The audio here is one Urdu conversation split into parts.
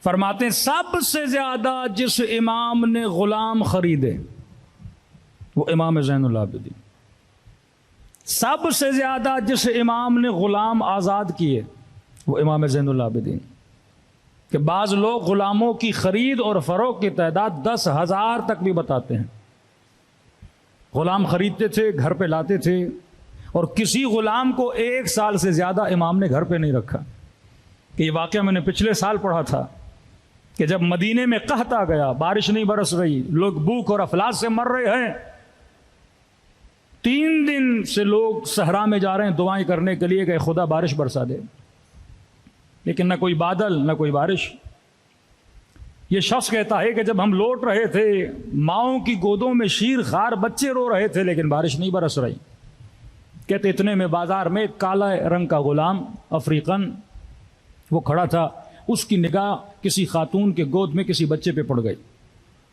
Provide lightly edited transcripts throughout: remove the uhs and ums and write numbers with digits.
فرماتے ہیں سب سے زیادہ جس امام نے غلام خریدے وہ امام زین العابدین، سب سے زیادہ جس امام نے غلام آزاد کیے وہ امام زین العابدین۔ کہ بعض لوگ غلاموں کی خرید اور فروخت کی تعداد 10,000 تک بھی بتاتے ہیں۔ غلام خریدتے تھے، گھر پہ لاتے تھے، اور کسی غلام کو 1 سال سے زیادہ امام نے گھر پہ نہیں رکھا۔ کہ یہ واقعہ میں نے پچھلے سال پڑھا تھا کہ جب مدینے میں قحط آ گیا، بارش نہیں برس رہی، لوگ بھوک اور افلاس سے مر رہے ہیں، 3 دن سے لوگ صحرا میں جا رہے ہیں دعائیں کرنے کے لیے کہ خدا بارش برسا دے، لیکن نہ کوئی بادل نہ کوئی بارش۔ یہ شخص کہتا ہے کہ جب ہم لوٹ رہے تھے، ماؤں کی گودوں میں شیر خار بچے رو رہے تھے، لیکن بارش نہیں برس رہی۔ کہتے اتنے میں بازار میں ایک کالا رنگ کا غلام افریقن وہ کھڑا تھا، اس کی نگاہ کسی خاتون کے گود میں کسی بچے پہ پڑ گئی،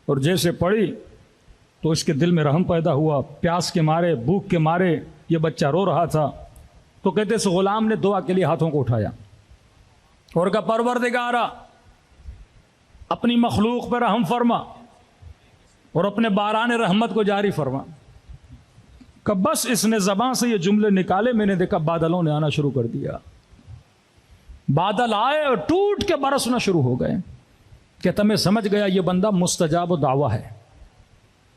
اور جیسے پڑی تو اس کے دل میں رحم پیدا ہوا، پیاس کے مارے بھوک کے مارے یہ بچہ رو رہا تھا۔ تو کہتے اس غلام نے دعا کے لیے ہاتھوں کو اٹھایا اور کہا پروردگارا اپنی مخلوق پر رحم فرما اور اپنے باران رحمت کو جاری فرما۔ کہ بس اس نے زبان سے یہ جملے نکالے، میں نے دیکھا بادلوں نے آنا شروع کر دیا، بادل آئے اور ٹوٹ کے برسنا شروع ہو گئے۔ کہتا میں سمجھ گیا یہ بندہ مستجاب دعویٰ ہے،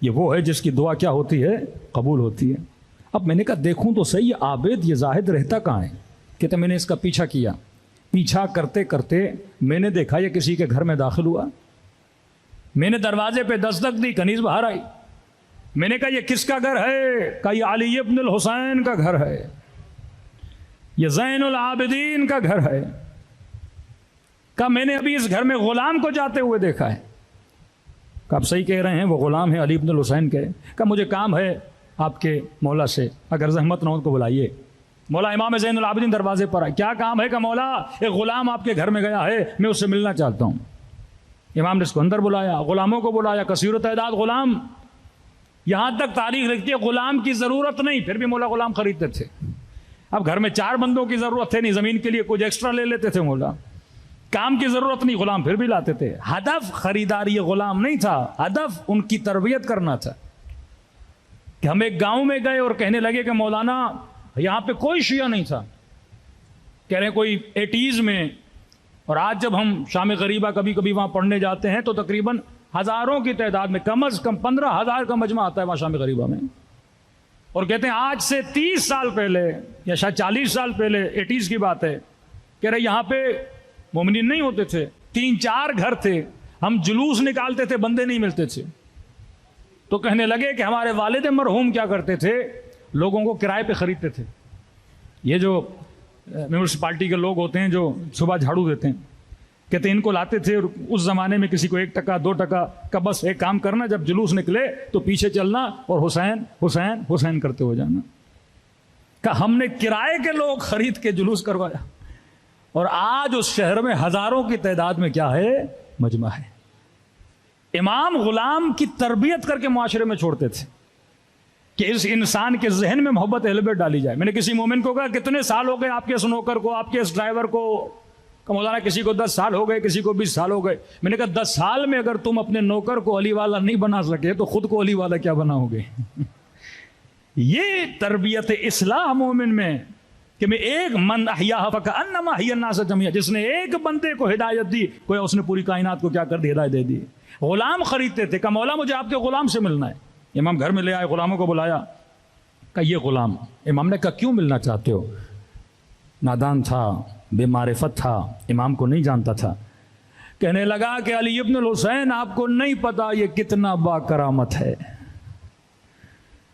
یہ وہ ہے جس کی دعا کیا ہوتی ہے؟ قبول ہوتی ہے۔ اب میں نے کہا دیکھوں تو صحیح یہ عابد یہ زاہد رہتا کہاں ہے؟ کہتا میں نے اس کا پیچھا کیا، پیچھا کرتے کرتے میں نے دیکھا یہ کسی کے گھر میں داخل ہوا، میں نے دروازے پہ دستک دی، کنیز باہر آئی، میں نے کہا یہ کس کا گھر ہے؟ کہا یہ علی ابن الحسین کا گھر ہے، یہ زین العابدین کا گھر ہے۔ کہا میں نے ابھی اس گھر میں غلام کو جاتے ہوئے دیکھا ہے۔ کہا آپ صحیح کہہ رہے ہیں وہ غلام ہے علی ابن الحسین کے۔ کہا مجھے کام ہے آپ کے مولا سے، اگر زحمت نہ ہو تو بلائیے۔ مولا امام زین العابدین دروازے پر آئے، کیا کام ہے؟ کہ مولا ایک غلام آپ کے گھر میں گیا ہے، میں اس سے ملنا چاہتا ہوں۔ امام نے اس کو اندر بلایا، غلاموں کو بلایا، کثیر و تعداد غلام، یہاں تک تاریخ لکھتی ہے غلام کی ضرورت نہیں، پھر بھی مولا غلام خریدتے تھے۔ اب گھر میں 4 بندوں کی ضرورت تھے نہیں، زمین کے لیے کچھ ایکسٹرا لے لیتے تھے مولا، کام کی ضرورت نہیں، غلام پھر بھی لاتے تھے۔ ہدف خریداری غلام نہیں تھا، ہدف ان کی تربیت کرنا تھا۔ کہ ہم ایک گاؤں میں گئے اور کہنے لگے کہ مولانا یہاں پہ کوئی شیعہ نہیں تھا، کہہ رہے ہیں کوئی 80s میں، اور آج جب ہم شام غریبہ کبھی کبھی وہاں پڑھنے جاتے ہیں تو تقریباً ہزاروں کی تعداد میں، کم از کم 15,000 کا مجمع آتا ہے وہاں شام غریبہ میں۔ اور کہتے ہیں آج سے 30 سال پہلے یا شاید 40 سال پہلے، 80s کی بات ہے، کہہ رہے یہاں پہ مومنین نہیں ہوتے تھے، 3-4 گھر تھے، ہم جلوس نکالتے تھے، بندے نہیں ملتے تھے۔ تو کہنے لگے کہ ہمارے والد مرحوم کیا کرتے تھے، لوگوں کو کرائے پہ خریدتے تھے۔ یہ جو میونسپلٹی کے لوگ ہوتے ہیں جو صبح جھاڑو دیتے ہیں، کہتے ہیں ان کو لاتے تھے، اور اس زمانے میں کسی کو 1 ٹکا 2 ٹکا کا، بس ایک کام کرنا جب جلوس نکلے تو پیچھے چلنا اور حسین حسین حسین کرتے ہو جانا۔ کہ ہم نے کرائے کے لوگ خرید کے جلوس کروایا، اور آج اس شہر میں ہزاروں کی تعداد میں کیا ہے؟ مجمع ہے۔ امام غلام کی تربیت کر کے معاشرے میں چھوڑتے تھے کہ اس انسان کے ذہن میں محبت اہل بیت ڈالی جائے۔ میں نے کسی مومن کو کہا کتنے سال ہو گئے آپ کے اس نوکر کو، آپ کے اس ڈرائیور کو؟ کہ مولانا کسی کو 10 سال ہو گئے، کسی کو 20 سال ہو گئے۔ میں نے کہا 10 سال میں اگر تم اپنے نوکر کو علی والا نہیں بنا سکے تو خود کو علی والا کیا بناؤ گے؟ یہ تربیت اصلاح مومن میں، کہ میں ایک من احیاہ فکأنما احیی الناس جميعا، جس نے ایک بندے کو ہدایت دی گویا اس نے پوری کائنات کو کیا کر دی؟ ہدایت دے دی۔ غلام خریدتے تھے کہ مولا مجھے آپ کے غلام سے ملنا ہے۔ امام گھر میں لے آئے، غلاموں کو بلایا، کہ یہ غلام۔ امام نے کہا کیوں ملنا چاہتے ہو؟ نادان تھا، بے معرفت تھا، امام کو نہیں جانتا تھا۔ کہنے لگا کہ علی ابن الحسین آپ کو نہیں پتا یہ کتنا با کرامت ہے۔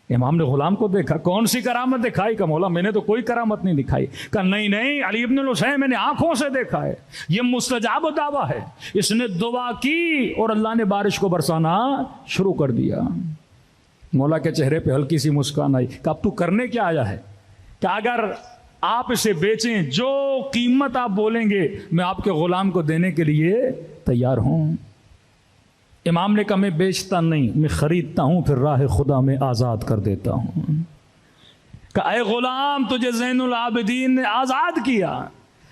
امام نے غلام کو دیکھا، کون سی کرامت دکھائی؟ کہ مولا میں نے تو کوئی کرامت نہیں دکھائی۔ کہ نہیں علی ابن الحسین میں نے آنکھوں سے دیکھا ہے، یہ مستجاب دعویٰ ہے، اس نے دعا کی اور اللہ نے بارش کو برسانا شروع کر دیا۔ مولا کے چہرے پہ ہلکی سی مسکان آئی کہ اب تو کرنے کیا آیا ہے؟ کہ اگر آپ اسے بیچیں، جو قیمت آپ بولیں گے میں آپ کے غلام کو دینے کے لیے تیار ہوں۔ امام نے کہا میں بیچتا نہیں، میں خریدتا ہوں، پھر راہ خدا میں آزاد کر دیتا ہوں۔ کہ اے غلام تجھے زین العابدین نے آزاد کیا،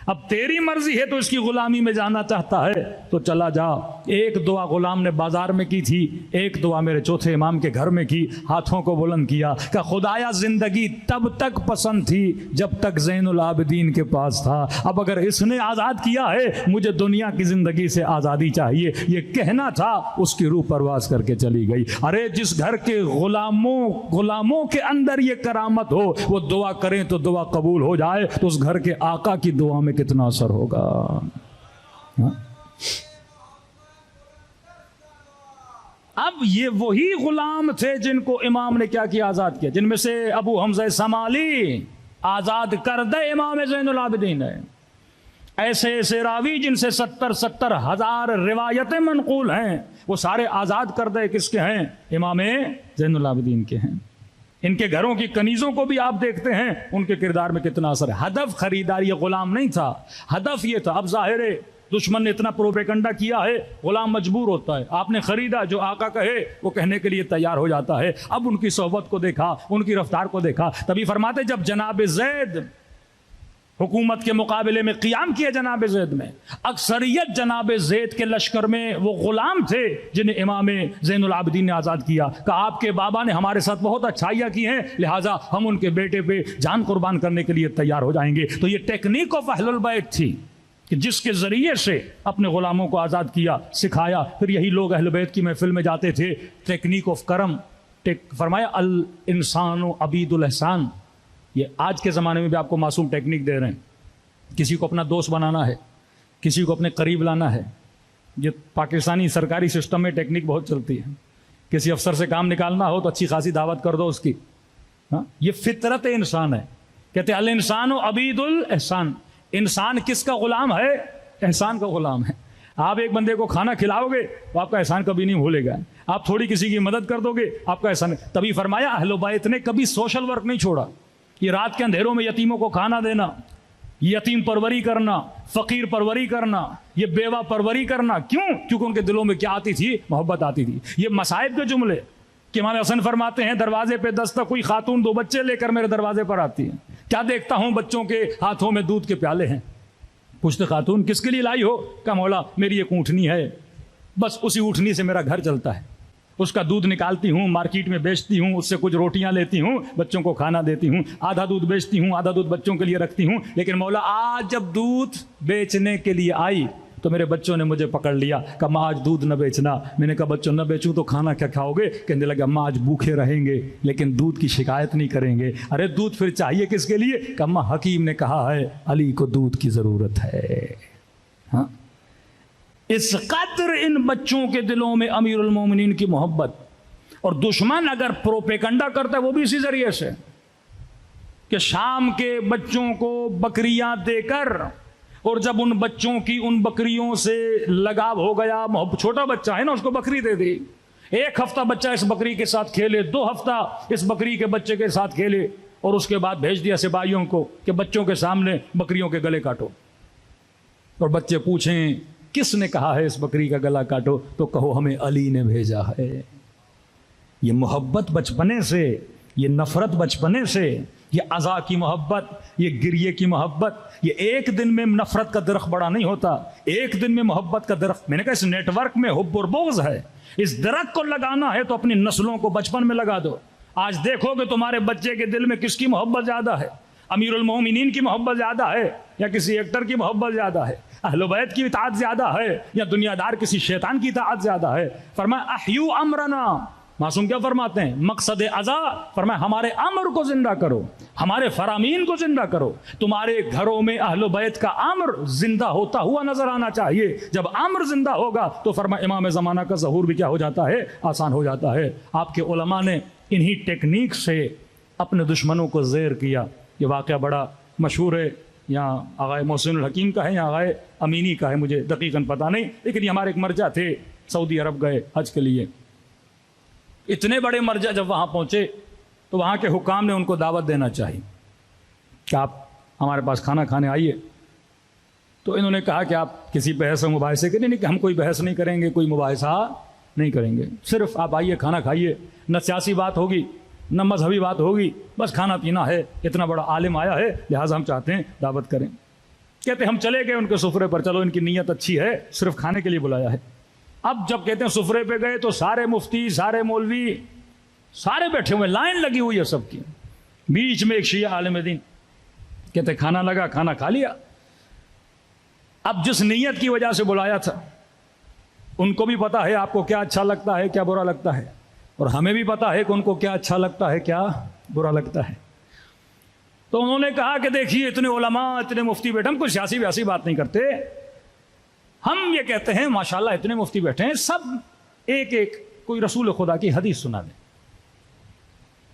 اب تیری مرضی ہے تو اس کی غلامی میں جانا چاہتا ہے تو چلا جا. ایک دعا غلام نے بازار میں کی تھی, ایک دعا میرے چوتھے امام کے گھر میں کی. ہاتھوں کو بلند کیا کہ خدایا زندگی تب تک پسند تھی جب تک زین العابدین کے پاس تھا, اب اگر اس نے آزاد کیا ہے مجھے دنیا کی زندگی سے آزادی چاہیے. یہ کہنا تھا, اس کی روح پرواز کر کے چلی گئی. ارے جس گھر کے غلاموں کے اندر یہ کرامت ہو, وہ دعا کریں تو دعا قبول ہو جائے, تو اس گھر کے آقا کی دعا میں کتنا اثر ہوگا. اب یہ وہی غلام تھے جن کو امام نے کیا کیا, آزاد کیا, جن میں سے ابو حمزہ سمالی آزاد کردہ امام زین العابدین ہے. ایسے ایسے راوی جن سے 70 ہزار روایتیں منقول ہیں, وہ سارے آزاد کردہ کس کے ہیں, امام زین العابدین کے ہیں. ان کے گھروں کی کنیزوں کو بھی آپ دیکھتے ہیں, ان کے کردار میں کتنا اثر ہے. ہدف خریدار یہ غلام نہیں تھا, ہدف یہ تھا. اب ظاہر ہے دشمن نے اتنا پروپیگنڈا کیا ہے, غلام مجبور ہوتا ہے. آپ نے خریدا, جو آقا کہے وہ کہنے کے لیے تیار ہو جاتا ہے. اب ان کی صحبت کو دیکھا, ان کی رفتار کو دیکھا, تبھی فرماتے جب جناب زید حکومت کے مقابلے میں قیام کیا, جناب زید میں اکثریت جناب زید کے لشکر میں وہ غلام تھے جنہیں امام زین العابدین نے آزاد کیا. کہ آپ کے بابا نے ہمارے ساتھ بہت اچھائیاں کی ہیں, لہٰذا ہم ان کے بیٹے پہ جان قربان کرنے کے لیے تیار ہو جائیں گے. تو یہ ٹیکنیک آف اہل البیت تھی کہ جس کے ذریعے سے اپنے غلاموں کو آزاد کیا, سکھایا. پھر یہی لوگ اہل بیت کی محفل میں جاتے تھے. ٹیکنیک آف کرم, فرمایا الانسان عبید الاحسان. یہ آج کے زمانے میں بھی آپ کو معصوم ٹیکنیک دے رہے ہیں. کسی کو اپنا دوست بنانا ہے, کسی کو اپنے قریب لانا ہے. یہ پاکستانی سرکاری سسٹم میں ٹیکنیک بہت چلتی ہے. کسی افسر سے کام نکالنا ہو تو اچھی خاصی دعوت کر دو اس کی. یہ فطرت انسان ہے. کہتے ہیں الانسان عبید الاحسان. انسان کس کا غلام ہے, احسان کا غلام ہے. آپ ایک بندے کو کھانا کھلاؤ گے تو آپ کا احسان کبھی نہیں بھولے گا. آپ تھوڑی کسی کی مدد کر دو گے, آپ کا احسان. تبھی فرمایا اہل بیت نے کبھی سوشل ورک نہیں چھوڑا. یہ رات کے اندھیروں میں یتیموں کو کھانا دینا, یتیم پروری کرنا, فقیر پروری کرنا, یہ بیوہ پروری کرنا. کیوں؟ کیونکہ ان کے دلوں میں کیا آتی تھی, محبت آتی تھی. یہ مصائب کے جملے کہ امام حسن فرماتے ہیں دروازے پہ دستک, کوئی خاتون 2 بچے لے کر میرے دروازے پر آتی ہے. کیا دیکھتا ہوں, بچوں کے ہاتھوں میں دودھ کے پیالے ہیں. پوچھتے خاتون کس کے لیے لائی ہو؟ کہ مولا میری ایک اونٹنی ہے, بس اسی اونٹنی سے میرا گھر چلتا ہے. اس کا دودھ نکالتی ہوں, مارکیٹ میں بیچتی ہوں, اس سے کچھ روٹیاں لیتی ہوں, بچوں کو کھانا دیتی ہوں. آدھا دودھ بیچتی ہوں, آدھا دودھ بچوں کے لیے رکھتی ہوں. لیکن مولا آج جب دودھ بیچنے کے لیے آئی تو میرے بچوں نے مجھے پکڑ لیا کہ ماں آج دودھ نہ بیچنا. میں نے کہا بچوں نہ بیچوں تو کھانا کیا کھاؤ گے؟ کہنے لگا ماں آج بھوکے رہیں گے لیکن دودھ کی شکایت نہیں کریں گے. ارے دودھ پھر چاہیے کس کے لیے؟ کہ ماں حکیم نے کہا ہے علی کو دودھ کی ضرورت ہے. ہاں, اس قدر ان بچوں کے دلوں میں امیر المومنین کی محبت. اور دشمن اگر پروپیگنڈا کرتا ہے وہ بھی اسی ذریعے سے کہ شام کے بچوں کو بکریاں دے کر, اور جب ان بچوں کی ان بکریوں سے لگاؤ ہو گیا, چھوٹا بچہ ہے نا, اس کو بکری دے دی. 1 ہفتہ بچہ اس بکری کے ساتھ کھیلے, 2 ہفتہ اس بکری کے بچے کے ساتھ کھیلے, اور اس کے بعد بھیج دیا سپاہیوں کو کہ بچوں کے سامنے بکریوں کے گلے کاٹو. اور بچے پوچھیں کس نے کہا ہے اس بکری کا گلا کاٹو, تو کہو ہمیں علی نے بھیجا ہے. یہ محبت بچپنے سے, یہ نفرت بچپنے سے, یہ عزا کی محبت, یہ گریے کی محبت. یہ ایک دن میں نفرت کا درخت بڑا نہیں ہوتا, ایک دن میں محبت کا درخت. میں نے کہا اس نیٹ ورک میں حب اور بغض ہے. اس درخت کو لگانا ہے تو اپنی نسلوں کو بچپن میں لگا دو. آج دیکھو کہ تمہارے بچے کے دل میں کس کی محبت زیادہ ہے, امیر المومنین کی محبت زیادہ ہے یا کسی ایکٹر کی محبت زیادہ ہے, اہل بیت کی اطاعت زیادہ ہے یا دنیا دار کسی شیطان کی اطاعت زیادہ ہے. فرمایا احیو امرنا. معصوم کیا فرماتے ہیں؟ مقصد عزا, فرمایا ہمارے امر کو زندہ کرو, ہمارے فرامین کو زندہ کرو. تمہارے گھروں میں اہل بیت کا امر زندہ ہوتا ہوا نظر آنا چاہیے. جب امر زندہ ہوگا تو فرمایا امام زمانہ کا ظہور بھی کیا ہو جاتا ہے, آسان ہو جاتا ہے. آپ کے علماء نے انہی ٹیکنیک سے اپنے دشمنوں کو زیر کیا. یہ واقعہ بڑا مشہور ہے, یہاں آغائے محسن الحکیم کا ہے یا آغائے امینی کا ہے, مجھے دقیقاً پتہ نہیں, لیکن یہ ہمارے ایک مرجع تھے, سعودی عرب گئے حج کے لیے. اتنے بڑے مرجع جب وہاں پہنچے تو وہاں کے حکام نے ان کو دعوت دینا چاہی کہ آپ ہمارے پاس کھانا کھانے آئیے. تو انہوں نے کہا کہ آپ کسی بحث و مباحثے کے نہیں, کہ ہم کوئی بحث نہیں کریں گے, کوئی مباحثہ نہیں کریں گے, صرف آپ آئیے کھانا کھائیے. نہ سیاسی بات ہوگی نہ مذہبی بات ہوگی, بس کھانا پینا ہے. اتنا بڑا عالم آیا ہے لہٰذا ہم چاہتے ہیں دعوت کریں. کہتے ہم چلے گئے ان کے سفرے پر، چلو ان کی نیت اچھی ہے، صرف کھانے کے لیے بلایا ہے۔ اب جب کہتے ہیں سفرے پہ گئے تو سارے مفتی، سارے مولوی، سارے بیٹھے ہوئے، لائن لگی ہوئی ہے سب کی، بیچ میں ایک شیعہ عالم دین، کہتے کھانا لگا، کھانا کھا لیا۔ اب جس نیت کی وجہ سے بلایا تھا ان کو بھی پتا ہے آپ کو کیا اچھا لگتا ہے، کیا برا لگتا ہے، اور ہمیں بھی پتا ہے کہ ان کو کیا اچھا لگتا ہے، کیا برا لگتا ہے۔ تو انہوں نے کہا کہ دیکھیے اتنے علماء، اتنے مفتی بیٹھے، ہم کوئی سیاسی ویاسی بات نہیں کرتے، ہم یہ کہتے ہیں ماشاءاللہ اتنے مفتی بیٹھے ہیں، سب ایک ایک کوئی رسول خدا کی حدیث سنا دیں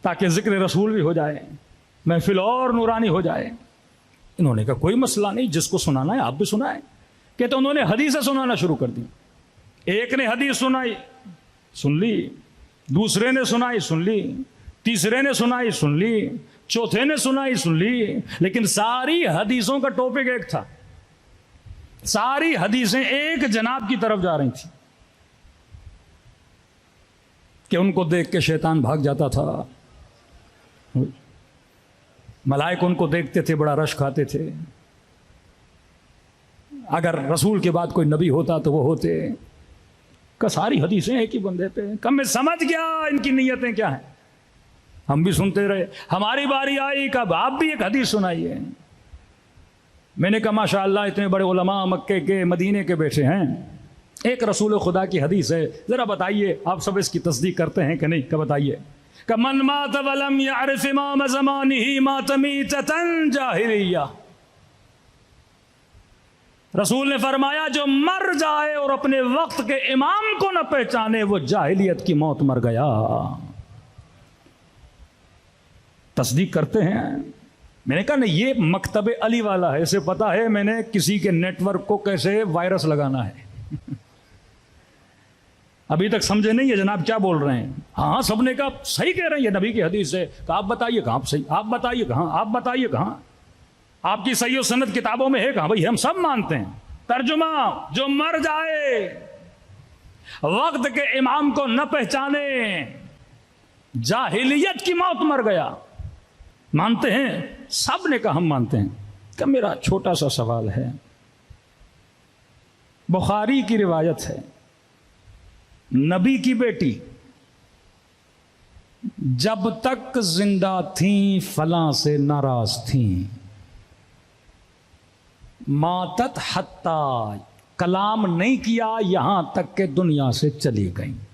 تاکہ ذکر رسول بھی ہو جائے، محفل اور نورانی ہو جائے۔ انہوں نے کہا کوئی مسئلہ نہیں، جس کو سنانا ہے آپ بھی سنائیں۔ کہتے انہوں نے حدیثیں سنانا شروع کر دی، ایک نے حدیث سنائی، سن لی، دوسرے نے سنائی، سن لی، تیسرے نے سنائی، سن لی، چوتھے نے سنائی، سن لی، لیکن ساری حدیثوں کا ٹاپک ایک تھا، ساری حدیثیں ایک جناب کی طرف جا رہی تھیں کہ ان کو دیکھ کے شیطان بھاگ جاتا تھا، ملائک ان کو دیکھتے تھے، بڑا رش کھاتے تھے، اگر رسول کے بعد کوئی نبی ہوتا تو وہ ہوتے۔ کہ ساری حدیثیں ایک ہی بندے پہ، کم میں سمجھ گیا ان کی نیتیں کیا ہیں۔ ہم بھی سنتے رہے، ہماری باری آئی کب آپ بھی ایک حدیث سنائیے۔ میں نے کہا ماشاءاللہ اتنے بڑے علماء مکے کے، مدینے کے بیٹھے ہیں، ایک رسول خدا کی حدیث ہے، ذرا بتائیے آپ سب اس کی تصدیق کرتے ہیں کہ نہیں؟ کہ بتائیے۔ کہ من مات ولم يعرف امام زمانه مات میتۃ جاہلیہ۔ رسول نے فرمایا جو مر جائے اور اپنے وقت کے امام کو نہ پہچانے وہ جاہلیت کی موت مر گیا۔ تصدیق کرتے ہیں؟ میں نے کہا نہیں، یہ مکتب علی والا ہے، اسے پتا ہے میں نے کسی کے نیٹ ورک کو کیسے وائرس لگانا ہے۔ ابھی تک سمجھے نہیں ہے جناب کیا بول رہے ہیں؟ ہاں سب نے کہا صحیح کہہ رہے ہیں، یہ نبی کی حدیث ہے۔ کہا آپ بتائیے کہاں صحیح، آپ بتائیے کہاں، آپ بتائیے کہاں، آپ کی صحیح و سند کتابوں میں ہے کہاں؟ بھائی ہم سب مانتے ہیں۔ ترجمہ، جو مر جائے وقت کے امام کو نہ پہچانے جاہلیت کی موت مر گیا۔ مانتے ہیں؟ سب نے کہا ہم مانتے ہیں۔ کہ میرا چھوٹا سا سوال ہے، بخاری کی روایت ہے، نبی کی بیٹی جب تک زندہ تھیں فلاں سے ناراض تھیں، ماتت حتی، کلام نہیں کیا یہاں تک کہ دنیا سے چلی گئیں۔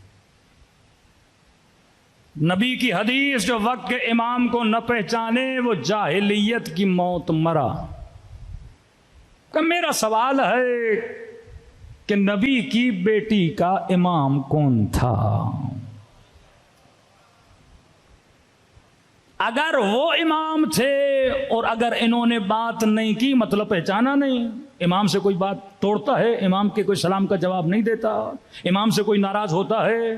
نبی کی حدیث جو وقت کے امام کو نہ پہچانے وہ جاہلیت کی موت مرا۔ کہ میرا سوال ہے کہ نبی کی بیٹی کا امام کون تھا؟ اگر وہ امام تھے اور اگر انہوں نے بات نہیں کی مطلب پہچانا نہیں۔ امام سے کوئی بات توڑتا ہے، امام کے کوئی سلام کا جواب نہیں دیتا، امام سے کوئی ناراض ہوتا ہے،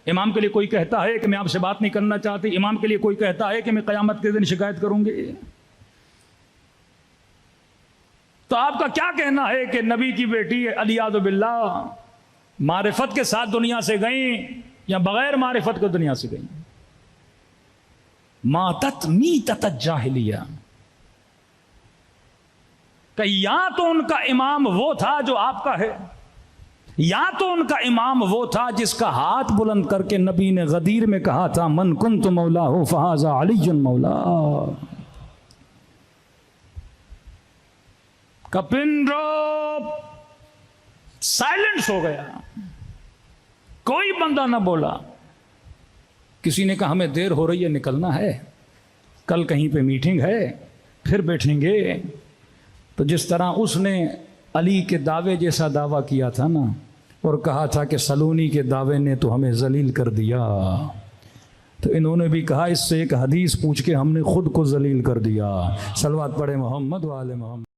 امام کے لیے کوئی کہتا ہے کہ میں آپ سے بات نہیں کرنا چاہتی، امام کے لیے کوئی کہتا ہے کہ میں قیامت کے دن شکایت کروں گی۔ تو آپ کا کیا کہنا ہے کہ نبی کی بیٹی علیاذ باللہ معرفت کے ساتھ دنیا سے گئیں یا بغیر معرفت کے دنیا سے گئیں؟ ماتت میتۃ جاہلیہ۔ کہ یا تو ان کا امام وہ تھا جو آپ کا ہے، یا تو ان کا امام وہ تھا جس کا ہاتھ بلند کر کے نبی نے غدیر میں کہا تھا من کنت مولاہ فہذا علی مولا۔ کپن رو سائلنس ہو گیا، کوئی بندہ نہ بولا۔ کسی نے کہا ہمیں دیر ہو رہی ہے، نکلنا ہے، کل کہیں پہ میٹنگ ہے، پھر بیٹھیں گے۔ تو جس طرح اس نے علی کے دعوے جیسا دعویٰ کیا تھا نا، اور کہا تھا کہ سلونی کے دعوے نے تو ہمیں ذلیل کر دیا، تو انہوں نے بھی کہا اس سے ایک حدیث پوچھ کے ہم نے خود کو ذلیل کر دیا۔ صلوات پڑھے محمد و آل محمد۔